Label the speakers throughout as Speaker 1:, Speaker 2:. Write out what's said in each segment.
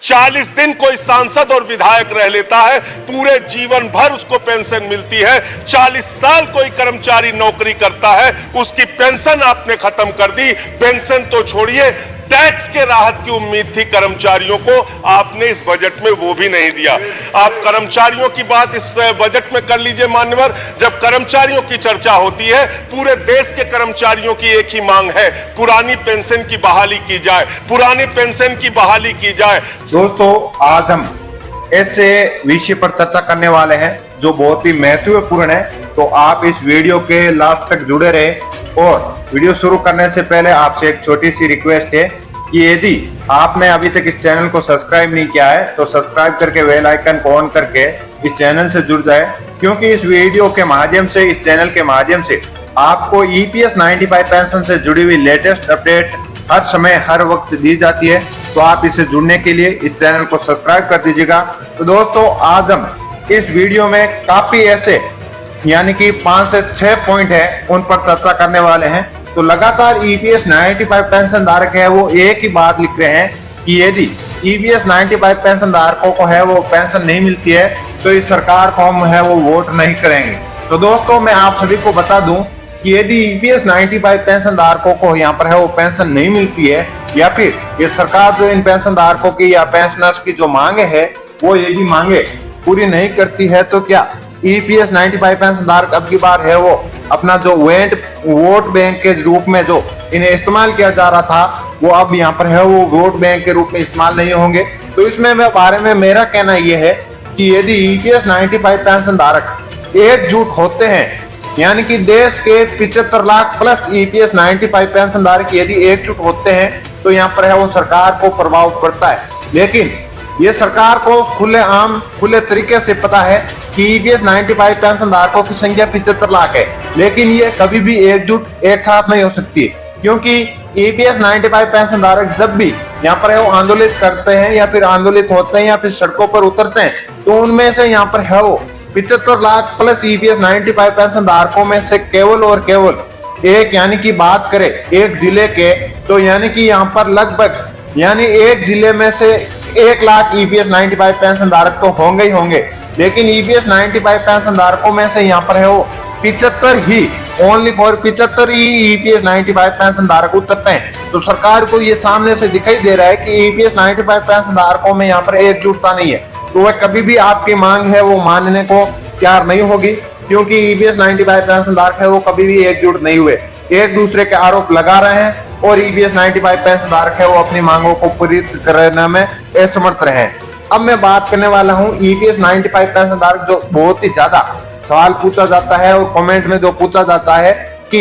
Speaker 1: 40 दिन कोई सांसद और विधायक रह लेता है, पूरे जीवन भर उसको पेंशन मिलती है। 40 साल कोई कर्मचारी नौकरी करता है, उसकी पेंशन आपने खत्म कर दी। पेंशन तो छोड़िए, टैक्स के राहत की उम्मीद थी कर्मचारियों को, आपने इस बजट में वो भी नहीं दिया। आप कर्मचारियों की बात इस बजट में कर लीजिए मान्यवर। जब कर्मचारियों की चर्चा होती है, पूरे देश के कर्मचारियों की एक ही मांग है, पुरानी पेंशन की बहाली की जाए, पुरानी पेंशन की बहाली की जाए।
Speaker 2: दोस्तों, आज हम ऐसे विषय पर चर्चा करने वाले हैं जो बहुत ही महत्वपूर्ण है, तो आप इस वीडियो के लास्ट तक जुड़े रहे। और वीडियो शुरू करने से पहले आपसे एक छोटी सी रिक्वेस्ट है कि यदि आपने अभी तक इस चैनल को सब्सक्राइब नहीं किया है तो सब्सक्राइब करके बेल आइकन को ऑन करके इस चैनल से जुड़ जाए, क्योंकि इस वीडियो के माध्यम से, इस चैनल के माध्यम से आपको ईपीएस 95 पेंशन से जुड़ी हुई लेटेस्ट अपडेट हर समय हर वक्त दी जाती है। तो आप इसे जुड़ने के लिए इस चैनल को सब्सक्राइब कर दीजिएगा। तो दोस्तों, आज हम इस वीडियो में काफी ऐसे यानी कि 5 से 6 पॉइंट है, उन पर चर्चा करने वाले हैं। तो लगातार ईपीएस 95 पेंशन धारक है वो एक ही बात लिख रहे हैं कि यदि ईपीएस 95 पेंशन धारकों को है वो पेंशन नहीं मिलती है तो इस सरकार को हम है वो वोट नहीं करेंगे। तो दोस्तों, मैं आप सभी को बता दूं कि यदि ईपीएस 95 पेंशन धारकों को यहाँ पर है वो पेंशन नहीं मिलती है, या फिर ये सरकार जो इन पेंशन धारकों की या पेंशनर्स की जो मांगे है वो यदि मांगे पूरी नहीं करती है, तो क्या ईपीएस 95 पेंशन धारक अब की बार है वो अपना जो वोट बैंक के रूप में जो इन्हें इस्तेमाल किया जा रहा था वो अब यहाँ पर है वो वोट बैंक के रूप में इस्तेमाल नहीं होंगे। तो इसमें बारे में मेरा कहना यह है कि यदि ईपीएस 95 पेंशन धारक एकजुट होते हैं, यानी कि देश के 75 लाख प्लस ईपीएस 95 पेंशन धारक यदि एकजुट होते हैं तो यहाँ पर है वो सरकार को प्रभाव पड़ता है। लेकिन ये सरकार को खुले तरीके से पता है कि ईपीएस 95 पेंशन धारकों की संख्या 75 लाख है, लेकिन ये कभी भी एकजुट एक साथ नहीं हो सकती, क्योंकि ईपीएस 95 पेंशन धारक जब भी यहाँ पर है वो आंदोलित करते हैं या फिर आंदोलित होते हैं या फिर सड़कों पर उतरते हैं, तो उनमें से यहाँ पर है वो 75 लाख प्लस ईपीएस 95 पेंशन धारकों में से केवल और केवल एक, यानी कि बात करें एक जिले के, तो यानी कि यहाँ पर लगभग यानी एक जिले में से 1 लाख ईपीएस 95 पेंशन धारक तो होंगे ही होंगे। लेकिन ईपीएस 95 पेंशन धारकों में से यहाँ पर है वो 75 ही, ओनली फॉर 75 ही ईपीएस 95 पेंशन धारक उतरते हैं। तो सरकार को ये सामने से दिखाई दे रहा है कि ईपीएस 95 पेंशन धारकों में यहाँ पर एकजुटता नहीं है, तो वह कभी भी आपकी मांग है वो मानने को तैयार नहीं होगी, क्योंकि ईपीएस 95 पेंशन धारक है वो कभी भी एकजुट नहीं हुए, एक दूसरे के आरोप लगा रहे हैं और ईपीएस 95 पेंशन धारक है वो अपनी मांगों को पूरी करने में असमर्थ रहे। अब मैं बात करने वाला हूं ईपीएस 95 पेंशन धारक, जो बहुत ही ज्यादा सवाल पूछा जाता है और कमेंट में जो पूछा जाता है कि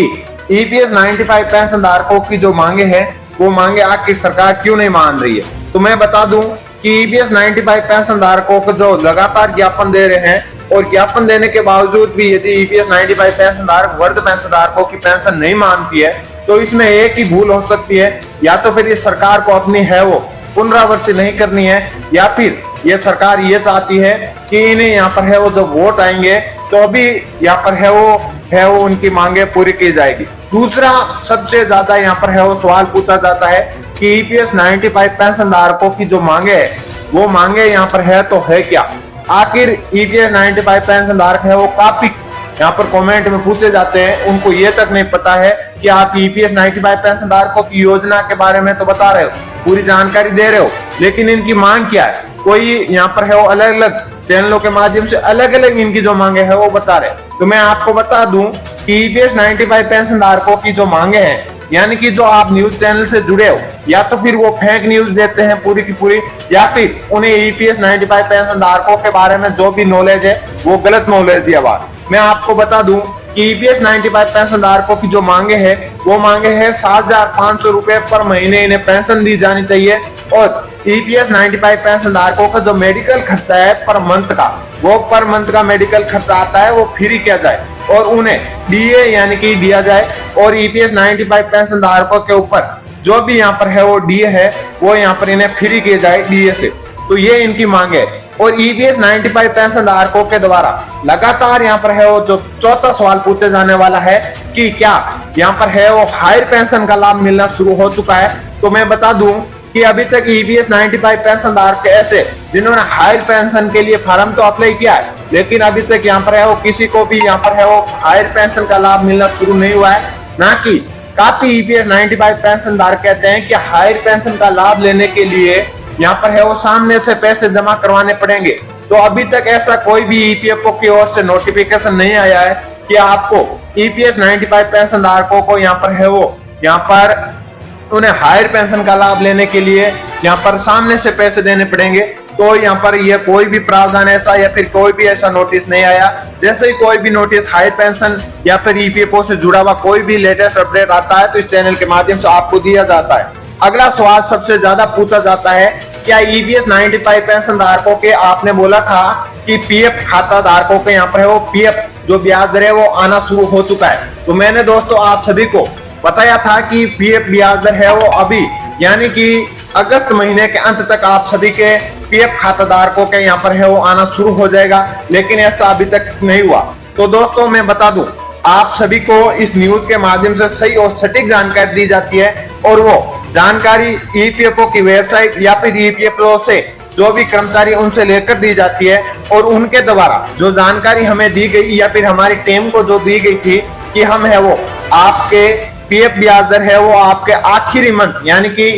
Speaker 2: ईपीएस 95 पेंशन धारकों की जो मांगे हैं वो मांगे आखिर सरकार क्यों नहीं मान रही है। तो मैं बता दूं कि ईपीएस 95 पेंशन धारकों को जो लगातार ज्ञापन दे रहे हैं, और ज्ञापन देने के बावजूद भी यदि ईपीएस 95 पेंशन धारक वृद्ध पेंशन धारकों की पेंशन नहीं मानती है, तो इसमें एक ही भूल हो सकती है, या तो फिर इस सरकार को अपनी है वो पुनरावृत्ति नहीं करनी है, या फिर ये सरकार ये चाहती है कि इन्हें यहाँ पर है वो जो वोट आएंगे तो अभी यहाँ पर है वो उनकी मांगे पूरी की जाएगी। दूसरा सबसे ज्यादा यहाँ पर है वो सवाल पूछा जाता है कि ईपीएस 95 पेंशन धारकों की जो मांगे है वो मांगे यहाँ पर है तो है क्या। आखिर ईपीएस 95 पेंशन धारक है वो काफी यहाँ पर कमेंट में पूछे जाते हैं, उनको ये तक नहीं पता है कि आप ईपीएस 95 पेंशन धारकों की योजना के बारे में तो बता रहे हो, पूरी जानकारी दे रहे हो, लेकिन इनकी मांग क्या है, कोई यहाँ पर है वो अलग अलग चैनलों के माध्यम से अलग अलग इनकी जो मांगे है वो बता रहे। तो मैं आपको बता दूं कि ईपीएस 95 पेंशन धारकों की जो मांगे हैं, यानी कि जो आप न्यूज चैनल से जुड़े हो, या तो फिर वो फेक न्यूज देते हैं पूरी की पूरी, या फिर उन्हें ईपीएस 95 पेंशन धारकों के बारे में जो भी नॉलेज है वो गलत नॉलेज दिया हुआ। मैं आपको बता दूं कि ईपीएस 95 पेंशन धारकों की जो मांगे है वो मांगे है 7,500 रुपए पर महीने इन्हें पेंशन दी जानी चाहिए, और ईपीएस 95 पेंशन धारकों का जो मेडिकल खर्चा है पर मंथ का, वो पर मंथ का मेडिकल खर्चा आता है वो फ्री किया जाए और उन्हें डीए यानी कि दिया जाए, और ईपीएस 95 पेंशन धारकों के ऊपर जो भी यहाँ पर है वो डीए है वो यहाँ पर इन्हें फ्री किए जाए डीए से। तो ये इनकी मांग है। और ईपीएस 95 पेंशन धारकों के द्वारा लगातार यहाँ पर है वो जो चौथा सवाल पूछे जाने वाला है कि क्या यहाँ पर है वो हायर पेंशन का लाभ मिलना शुरू हो चुका है। तो मैं बता दूं कि अभी तक ईपीएस 95 पेंशन धारक ऐसे जिन्होंने हायर पेंशन के लिए फार्म तो अप्लाई किया है, लेकिन अभी तक यहाँ पर है वो किसी को भी यहाँ पर है वो हायर पेंशन का लाभ मिलना शुरू नहीं हुआ है। ना कि काफी ईपीएस 95 पेंशन धारक कहते हैं कि हायर पेंशन का लाभ लेने के लिए यहाँ पर है वो सामने से पैसे जमा करवाने पड़ेंगे। तो अभी तक ऐसा कोई भी ईपीएफओ की ओर से नोटिफिकेशन नहीं आया है कि आपको ईपीएस 95 पेंशन धारकों को यहाँ पर है वो यहाँ पर उन्हें हायर पेंशन का लाभ लेने के लिए यहाँ पर सामने से पैसे देने पड़ेंगे। तो यहाँ पर यह कोई भी प्रावधान ऐसा या फिर कोई भी ऐसा नोटिस नहीं आया। जैसे ही कोई भी नोटिस हायर पेंशन या फिर ईपीएफओ से जुड़ा हुआ कोई भी लेटेस्ट अपडेट आता है तो इस चैनल के माध्यम से आपको दिया जाता है। अगला सवाल सबसे ज्यादा पूछा जाता है, क्या ईपीएस 95 पेंशन धारकों के आपने बोला था कि पीएफ खाता धारकों के यहाँ पर है वो पीएफ जो ब्याज दर है वो आना शुरू हो चुका है। तो मैंने दोस्तों आप सभी को बताया था कि पीएफ ब्याज दर है वो अभी यानी कि अगस्त महीने के अंत तक आप सभी के पीएफ खाता धारकों के यहाँ पर है वो आना शुरू हो जाएगा, लेकिन ऐसा अभी तक नहीं हुआ। तो दोस्तों मैं बता दूं आप सभी को इस न्यूज के माध्यम से सही और सटीक जानकारी दी जाती है और वो जानकारी ईपीएफओ की वेबसाइट या फिर ईपीएफओ से जो भी कर्मचारी उनसे लेकर दी जाती है और उनके द्वारा जो जानकारी हमें दी गई या फिर हमारी टीम को जो दी गई थी कि हम है वो आपके पीएफ ब्याज दर है वो आपके आखिरी मंथ यानी कि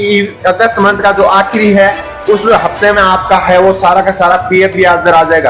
Speaker 2: अगस्त मंथ का जो आखिरी है उस हफ्ते में आपका है वो सारा का सारा पीएफ ब्याज दर आ जाएगा।